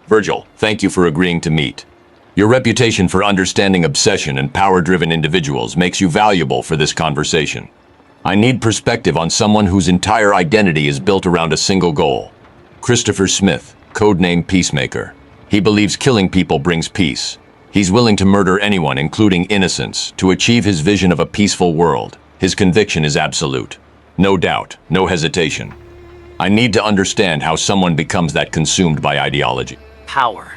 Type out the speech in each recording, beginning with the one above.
Vergil, thank you for agreeing to meet. Your reputation for understanding obsession and power-driven individuals makes you valuable for this conversation. I need perspective on someone whose entire identity is built around a single goal. Christopher Smith, codename Peacemaker. He believes killing people brings peace. He's willing to murder anyone, including innocents, to achieve his vision of a peaceful world. His conviction is absolute. No doubt, no hesitation. I need to understand how someone becomes that consumed by ideology. Power.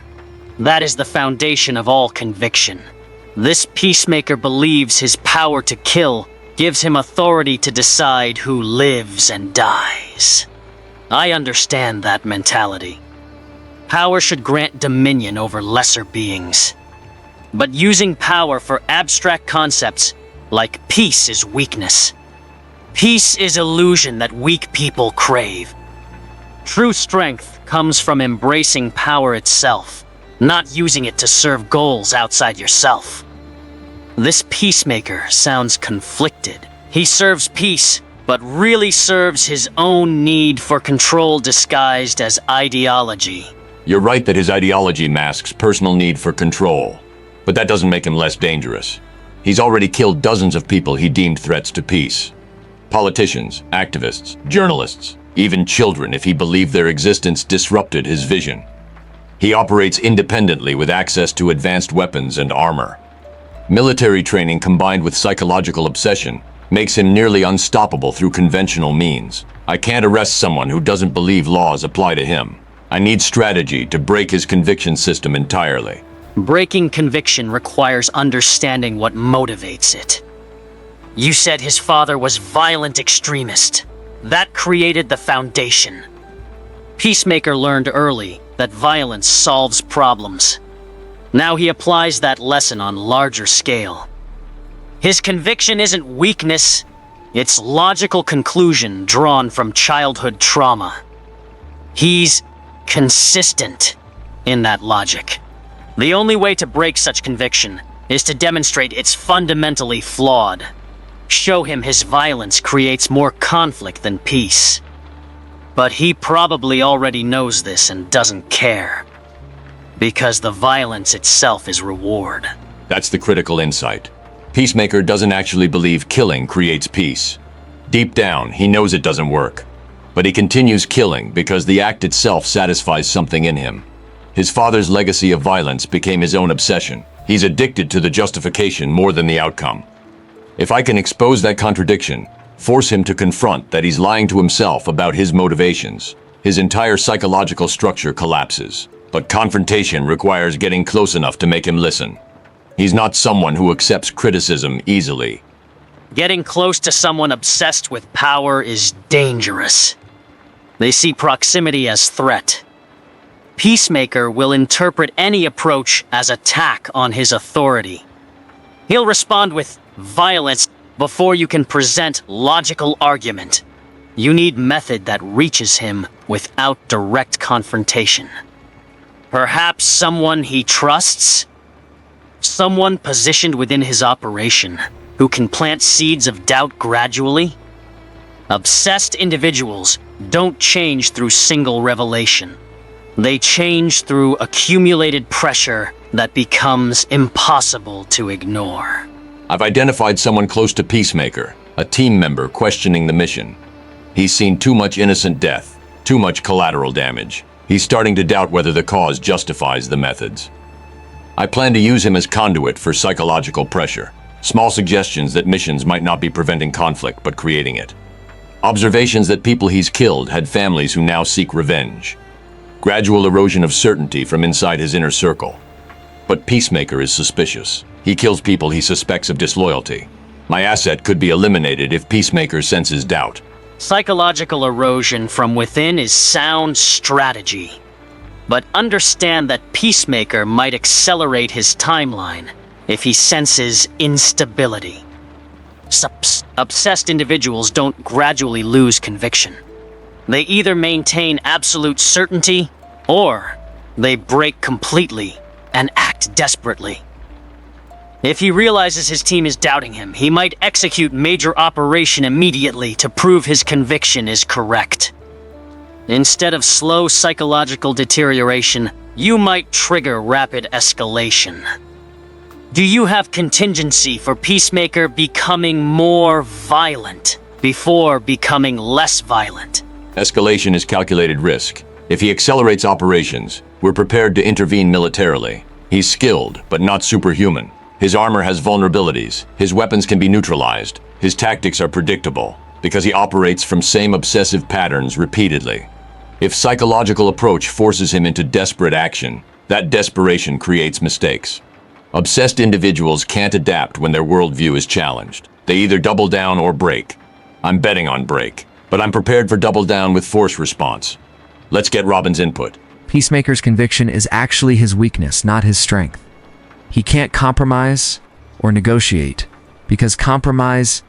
That is the foundation of all conviction. This Peacemaker believes his power to kill gives him authority to decide who lives and dies. I understand that mentality. Power should grant dominion over lesser beings. But using power for abstract concepts like peace is weakness. Peace is illusion that weak people crave. True strength comes from embracing power itself, not using it to serve goals outside yourself. This Peacemaker sounds conflicted. He serves peace, but really serves his own need for control disguised as ideology. You're right that his ideology masks personal need for control, but that doesn't make him less dangerous. He's already killed dozens of people he deemed threats to peace. Politicians, activists, journalists, even children if he believed their existence disrupted his vision. He operates independently with access to advanced weapons and armor. Military training combined with psychological obsession makes him nearly unstoppable through conventional means. I can't arrest someone who doesn't believe laws apply to him. I need strategy to break his conviction system entirely. Breaking conviction requires understanding what motivates it. You said his father was violent extremist. That created the foundation. Peacemaker learned early that violence solves problems. Now he applies that lesson on larger scale. His conviction isn't weakness, it's logical conclusion drawn from childhood trauma. He's consistent in that logic. The only way to break such conviction is to demonstrate it's fundamentally flawed. Show him his violence creates more conflict than peace. But he probably already knows this and doesn't care. Because the violence itself is reward. That's the critical insight. Peacemaker doesn't actually believe killing creates peace. Deep down, he knows it doesn't work. But he continues killing because the act itself satisfies something in him. His father's legacy of violence became his own obsession. He's addicted to the justification more than the outcome. If I can expose that contradiction, force him to confront that he's lying to himself about his motivations, his entire psychological structure collapses. But confrontation requires getting close enough to make him listen. He's not someone who accepts criticism easily. Getting close to someone obsessed with power is dangerous. They see proximity as threat. Peacemaker will interpret any approach as attack on his authority. He'll respond with violence before you can present logical argument. You need method that reaches him without direct confrontation. Perhaps someone he trusts? Someone positioned within his operation who can plant seeds of doubt gradually? Obsessed individuals don't change through single revelation. They change through accumulated pressure that becomes impossible to ignore. I've identified someone close to Peacemaker, a team member questioning the mission. He's seen too much innocent death, too much collateral damage. He's starting to doubt whether the cause justifies the methods. I plan to use him as conduit for psychological pressure. Small suggestions that missions might not be preventing conflict, but creating it. Observations that people he's killed had families who now seek revenge. Gradual erosion of certainty from inside his inner circle. But Peacemaker is suspicious. He kills people he suspects of disloyalty. My asset could be eliminated if Peacemaker senses doubt. Psychological erosion from within is sound strategy. But understand that Peacemaker might accelerate his timeline if he senses instability. Obsessed individuals don't gradually lose conviction. They either maintain absolute certainty, or they break completely and act desperately. If he realizes his team is doubting him, he might execute major operation immediately to prove his conviction is correct. Instead of slow psychological deterioration, you might trigger rapid escalation. Do you have contingency for Peacemaker becoming more violent before becoming less violent? Escalation is calculated risk. If he accelerates operations, we're prepared to intervene militarily. He's skilled, but not superhuman. His armor has vulnerabilities. His weapons can be neutralized. His tactics are predictable, because he operates from same obsessive patterns repeatedly. If psychological approach forces him into desperate action, that desperation creates mistakes. Obsessed individuals can't adapt when their worldview is challenged. They either double down or break. I'm betting on break, but I'm prepared for double down with force response. Let's get Robin's input. Peacemaker's conviction is actually his weakness, not his strength. He can't compromise or negotiate, because compromise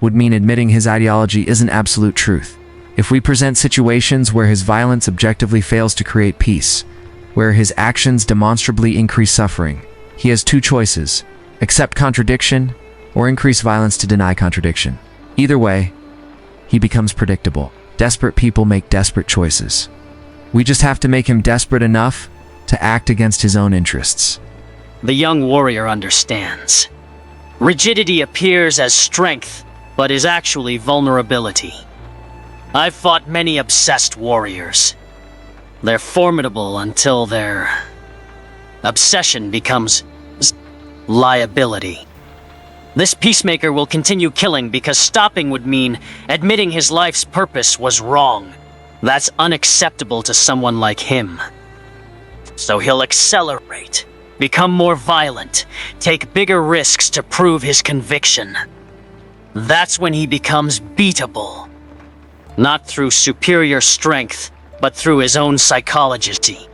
would mean admitting his ideology isn't absolute truth. If we present situations where his violence objectively fails to create peace, where his actions demonstrably increase suffering, he has two choices: accept contradiction or increase violence to deny contradiction. Either way, he becomes predictable. Desperate people make desperate choices. We just have to make him desperate enough to act against his own interests. The young warrior understands. Rigidity appears as strength, but is actually vulnerability. I've fought many obsessed warriors. They're formidable until their obsession becomes liability. This Peacemaker will continue killing because stopping would mean admitting his life's purpose was wrong. That's unacceptable to someone like him. So he'll accelerate, become more violent, take bigger risks to prove his conviction. That's when he becomes beatable. Not through superior strength, but through his own psychology,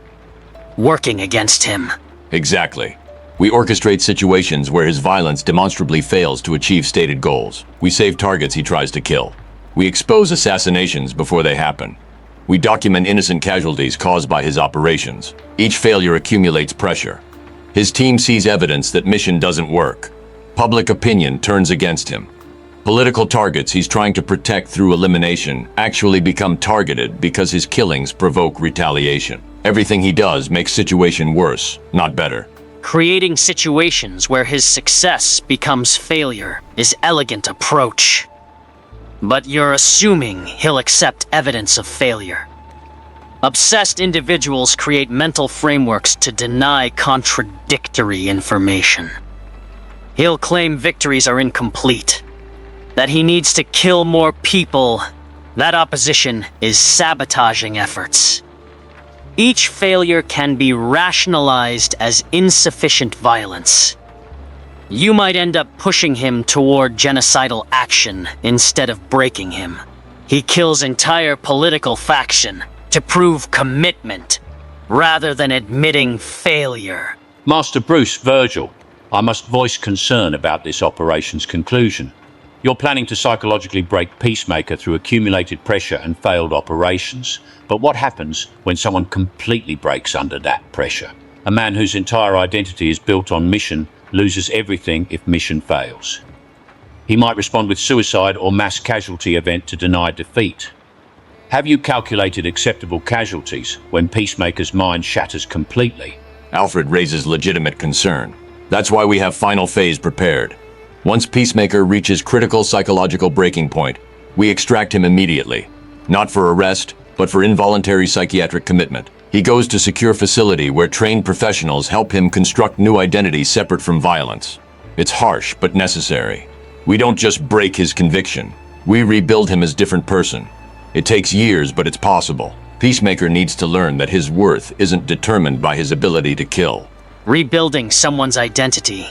working against him. Exactly. We orchestrate situations where his violence demonstrably fails to achieve stated goals. We save targets he tries to kill. We expose assassinations before they happen. We document innocent casualties caused by his operations. Each failure accumulates pressure. His team sees evidence that mission doesn't work. Public opinion turns against him. Political targets he's trying to protect through elimination actually become targeted because his killings provoke retaliation. Everything he does makes situation worse, not better. Creating situations where his success becomes failure is elegant approach. But you're assuming he'll accept evidence of failure. Obsessed individuals create mental frameworks to deny contradictory information. He'll claim victories are incomplete, that he needs to kill more people. That opposition is sabotaging efforts. Each failure can be rationalized as insufficient violence. You might end up pushing him toward genocidal action instead of breaking him. He kills entire political faction to prove commitment, rather than admitting failure. Master Bruce, Vergil, I must voice concern about this operation's conclusion. You're planning to psychologically break Peacemaker through accumulated pressure and failed operations. But what happens when someone completely breaks under that pressure? A man whose entire identity is built on mission loses everything if mission fails. He might respond with suicide or mass casualty event to deny defeat. Have you calculated acceptable casualties when Peacemaker's mind shatters completely? Alfred raises legitimate concern. That's why we have final phase prepared. Once Peacemaker reaches critical psychological breaking point, we extract him immediately. Not for arrest, but for involuntary psychiatric commitment. He goes to secure facility where trained professionals help him construct new identity separate from violence. It's harsh, but necessary. We don't just break his conviction. We rebuild him as a different person. It takes years, but it's possible. Peacemaker needs to learn that his worth isn't determined by his ability to kill. Rebuilding someone's identity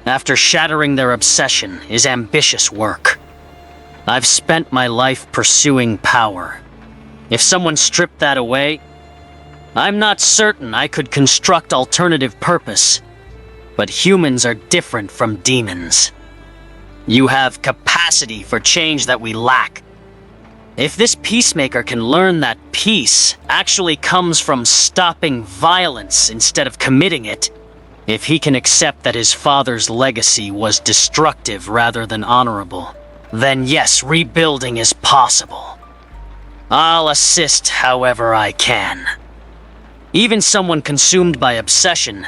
after shattering their obsession is ambitious work. I've spent my life pursuing power. If someone stripped that away, I'm not certain I could construct alternative purpose. But humans are different from demons. You have capacity for change that we lack. If this Peacemaker can learn that peace actually comes from stopping violence instead of committing it, if he can accept that his father's legacy was destructive rather than honorable, then yes, rebuilding is possible. I'll assist however I can. Even someone consumed by obsession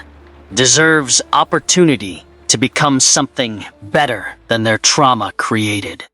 deserves opportunity to become something better than their trauma created.